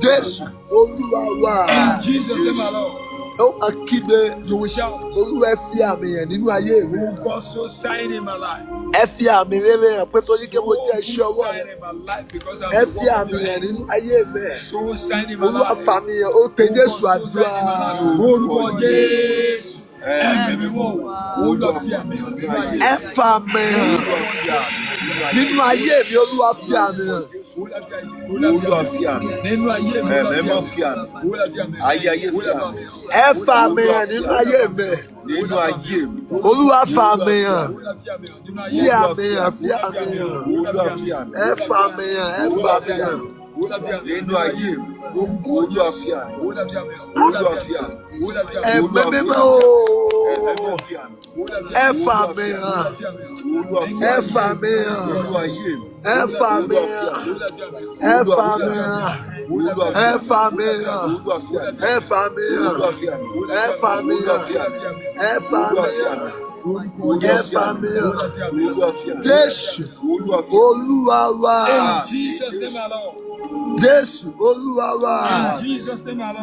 Jésù Olúwa wa. In Jesus' name alone. Ó máa kígbe. You will shout. Olúwa ẹ fi àmì hàn nínú ayé mi. Oh God, so shine in my life. Ẹ fi àmì rere hàn pé torí pé mo jẹ́ iṣẹ́ ọwọ́ shine rẹ̀. in my life because I'm Ẹ the fi work of àmì your hàn hands. nínú ayé mi. So shine in my Olúwa life. fàmì hàn ó pe Jésù God, so àdúrà. shine in my life. Orúkọ Jésù. Ẹ̀mí mímọ́. Olúwa fi àmì hàn nínú ayé mi. Ẹ fa àmì hàn nínú ayé mi. Olúwa fi àmì hàn. Olúwa fi àmì. Nínú ayé mi. Ẹ̀mí fi àmì. Ayé fi àmì. Ẹ fa àmì hàn nínú ayé mi. Nínú ayé mi. Olúwa fa àmì hàn. Fi Fi àmì hàn, fi àmì hàn. Olúwa fi àmì. Ẹ fa àmì hàn, ẹ fa àmì hàn. Nínú ayé mi. Olúwa fi àmì. Olúwa fi àmì. Ẹ̀mí mímọ́ o. Ẹ̀mí fi àmì. Ẹ fa àmì hàn. Olúwa fi Ẹ àmì. fa àmì hàn. Nínú ayé mi. Ẹ fa àmì hàn. Ẹ fa àmì hàn. Ẹ fa àmì hàn. Olúwa fi àmì. Ẹ fa àmì hàn. Olúwa fi àmì. Ẹ fa àmì hàn. Ẹ fa àmì hàn. Ẹ fa àmì hàn. Olúwa fi àmì. Jésù Olúwa fi àmì. Olúwa wa. In Jesus' name alone. Jésù Olúwa wa. In Jesus' name alone.